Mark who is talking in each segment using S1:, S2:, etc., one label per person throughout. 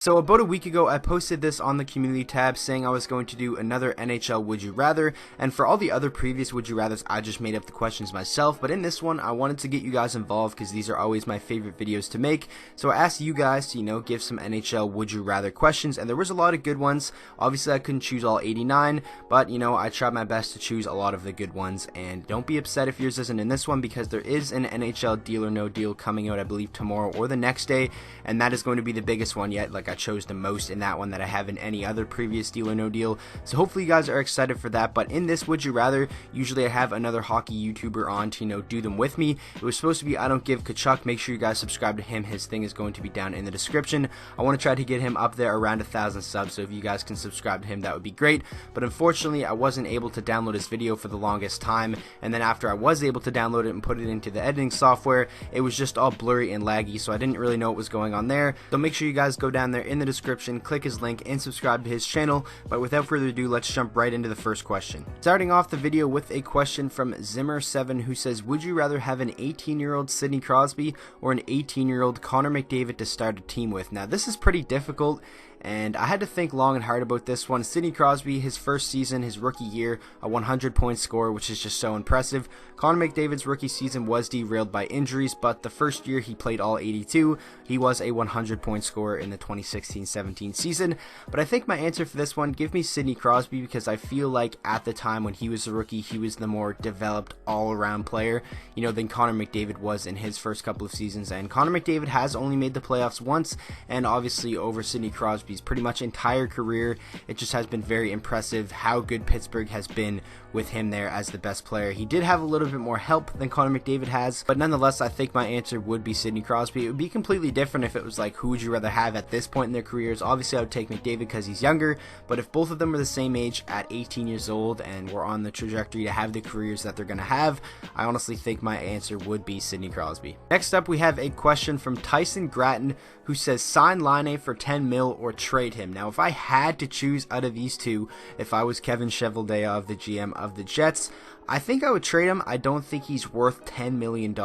S1: So about a week ago, I posted this on the community tab saying I was going to do another NHL Would You Rather, and for all the other previous Would You Rathers, I just made up the questions myself, but in this one, I wanted to get you guys involved because these are always my favorite videos to make, so I asked you guys to, give some NHL Would You Rather questions, and there was a lot of good ones. Obviously, I couldn't choose all 89, but, I tried my best to choose a lot of the good ones, and don't be upset if yours isn't in this one because there is an NHL Deal or No Deal coming out, I believe, tomorrow or the next day, and that is going to be the biggest one yet. I chose the most in that one that I have in any other previous Deal or No Deal, so hopefully you guys are excited for that. But in this Would You Rather, usually I have another hockey YouTuber on to do them with me. It was supposed to be I Don't Give Kachuk. Make sure you guys subscribe to him. His thing is going to be down in the description. I want to try to get him up there around 1,000 subs, so if you guys can subscribe to him, that would be great. But unfortunately, I wasn't able to download his video for the longest time, and then after I was able to download it and put it into the editing software, it was just all blurry and laggy, so I didn't really know what was going on there. So make sure you guys go down there in the description, click his link, and subscribe to his channel. But without further ado, let's jump right into the first question. Starting off the video with a question from Zimmer7, who says, would you rather have an 18-year-old Sidney Crosby or an 18-year-old Connor McDavid to start a team with? Now, this is pretty difficult, and I had to think long and hard about this one. Sidney Crosby, his first season, his rookie year, a 100-point score, which is just so impressive. Connor McDavid's rookie season was derailed by injuries, but the first year he played all 82, he was a 100-point scorer in the 2016-17 season. But I think my answer for this one, give me Sidney Crosby, because I feel like at the time when he was a rookie, he was the more developed all-around player, than Connor McDavid was in his first couple of seasons. And Connor McDavid has only made the playoffs once, and obviously over Sidney Crosby's pretty much entire career, it just has been very impressive how good Pittsburgh has been with him there as the best player. He did have a little bit more help than Connor McDavid has, but nonetheless, I think my answer would be Sidney Crosby. It would be completely different if it was like, who would you rather have at this point in their careers? Obviously, I would take McDavid because he's younger, but if both of them are the same age at 18 years old and we're on the trajectory to have the careers that they're going to have, I honestly think my answer would be Sidney Crosby. Next up, we have a question from Tyson Gratton, who says, sign Laine for 10 mil or trade him. Now, if I had to choose out of these two, if I was Kevin Cheveldayoff, the GM of the Jets, I think I would trade him. I don't think he's worth $10 million,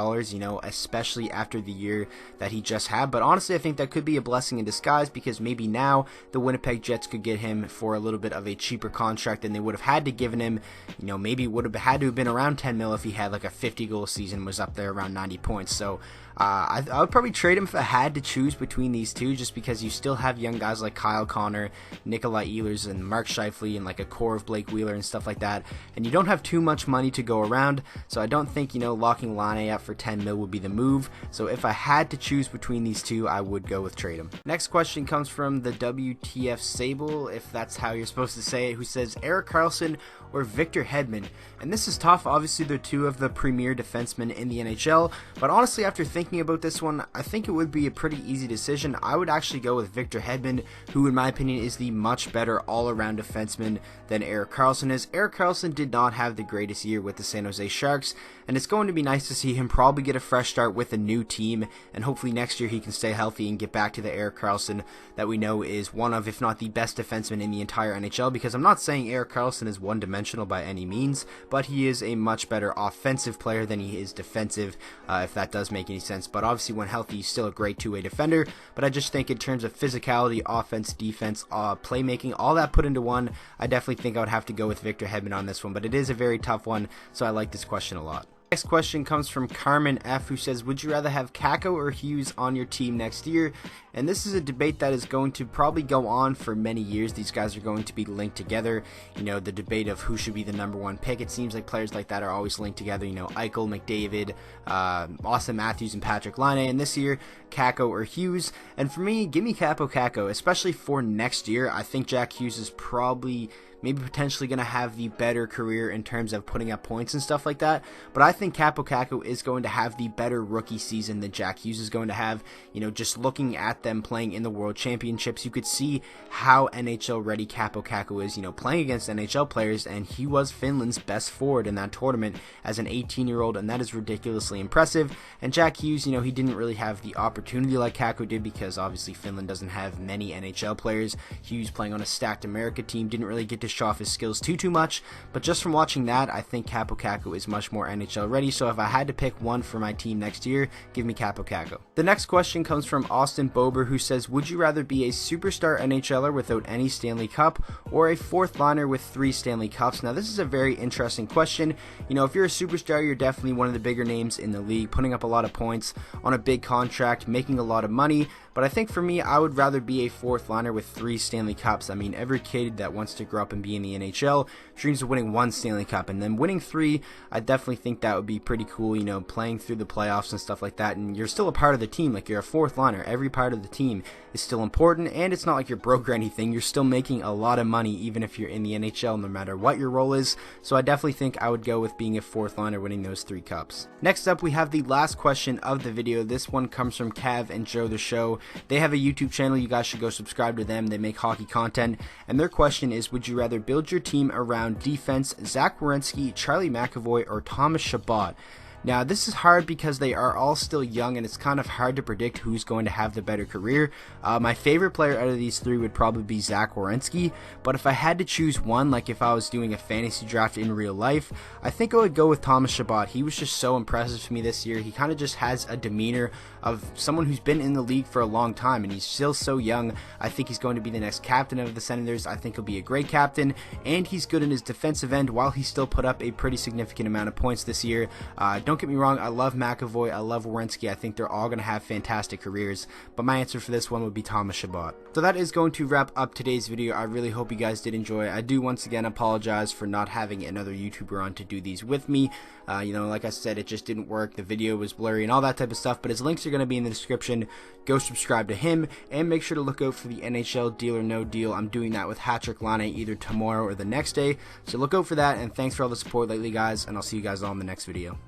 S1: especially after the year that he just had. But honestly, I think that could be a blessing in disguise, because maybe now the Winnipeg Jets could get him for a little bit of a cheaper contract than they would have had to given him. Maybe it would have had to have been around 10 mil if he had like a 50-goal season, was up there around 90 points. So I would probably trade him if I had to choose between these two, just because you still have young guys like Kyle Connor, Nikolai Ehlers, and Mark Scheifele, and like a core of Blake Wheeler and stuff like that, and you don't have too much money to go around, so I don't think, locking Laine up for 10 mil would be the move. So if I had to choose between these two, I would go with trade him. Next question comes from the WTF Sable, if that's how you're supposed to say it, who says, Erik Carlsson or Victor Headman? And this is tough. Obviously, they're two of the premier defensemen in the NHL, but honestly, after thinking about this one, I think it would be a pretty easy decision. I would actually go with Victor Headman, who in my opinion is the much better all-around defenseman than Erik Carlsson is. Erik Carlsson did not have the greatest year with the San Jose Sharks, and it's going to be nice to see him probably get a fresh start with a new team, and hopefully next year he can stay healthy and get back to the Erik Carlsson that we know is one of, if not the best defenseman in the entire NHL, because I'm not saying Erik Carlsson is one-dimensional by any means, but he is a much better offensive player than he is defensive, if that does make any sense. But obviously when healthy, he's still a great two-way defender, but I just think in terms of physicality, offense, defense, playmaking, all that put into one, I definitely think I would have to go with Victor Hedman on this one, but it is a very tough one, so I like this question a lot. Next question comes from Carmen F, who says, would you rather have Kakko or Hughes on your team next year? And this is a debate that is going to probably go on for many years. These guys are going to be linked together. The debate of who should be the number one pick. It seems like players like that are always linked together. Eichel, McDavid, Austin Matthews, and Patrick Laine. And this year, Kakko or Hughes. And for me, give me Kakko, especially for next year. I think Jack Hughes is probably maybe potentially going to have the better career in terms of putting up points and stuff like that. But I think Kakko is going to have the better rookie season than Jack Hughes is going to have. Just looking at them playing in the World Championships, you could see how NHL ready Kakko is, playing against NHL players, and he was Finland's best forward in that tournament as an 18-year-old, and that is ridiculously impressive. And Jack Hughes, he didn't really have the opportunity like Kakko did, because obviously Finland doesn't have many NHL players. Hughes, playing on a stacked America team, didn't really get to show off his skills too much, but just from watching that, I think Kakko is much more NHL ready. So if I had to pick one for my team next year, give me Kakko. The next question comes from Austin Bober, October, who says, would you rather be a superstar NHLer without any Stanley Cup or a fourth liner with 3 Stanley Cups? Now, this is a very interesting question. You know, if you're a superstar, you're definitely one of the bigger names in the league, putting up a lot of points on a big contract, making a lot of money. But I think for me, I would rather be a fourth liner with 3 Stanley Cups. I mean, every kid that wants to grow up and be in the NHL dreams of winning 1 Stanley Cup, and then winning 3, I definitely think that would be pretty cool, you know, playing through the playoffs and stuff like that, and you're still a part of the team. Like, you're a fourth liner. Every part of the team is still important, and it's not like you're broke or anything. You're still making a lot of money even if you're in the NHL, no matter what your role is. So I definitely think I would go with being a fourth liner, winning those 3 cups. Next up, we have the last question of the video. This one comes from Cav and Joe the Show. They have a YouTube channel. You guys should go subscribe to them. They make hockey content, and their question is, would you rather build your team around defense, Zach Werenski, Charlie McAvoy, or Thomas Chabot? Now, this is hard because they are all still young, and it's kind of hard to predict who's going to have the better career. My favorite player out of these 3 would probably be Zach Werenski, but if I had to choose one, like if I was doing a fantasy draft in real life, I think I would go with Thomas Chabot. He was just so impressive to me this year. He kind of just has a demeanor of someone who's been in the league for a long time, and he's still so young. I think he's going to be the next captain of the Senators. I think he'll be a great captain, and he's good in his defensive end while he still put up a pretty significant amount of points this year. Don't get me wrong, I love McAvoy, I love Werenski. I think they're all going to have fantastic careers, but my answer for this one would be Thomas Chabot. So that is going to wrap up today's video. I really hope you guys did enjoy. I do once again apologize for not having another YouTuber on to do these with me. You know, like I said, it just didn't work. The video was blurry and all that type of stuff, but his links are going to be in the description. Go subscribe to him, and make sure to look out for the NHL Deal or No Deal. I'm doing that with Patrick Laine either tomorrow or the next day, so look out for that, and thanks for all the support lately, guys, and I'll see you guys all in the next video.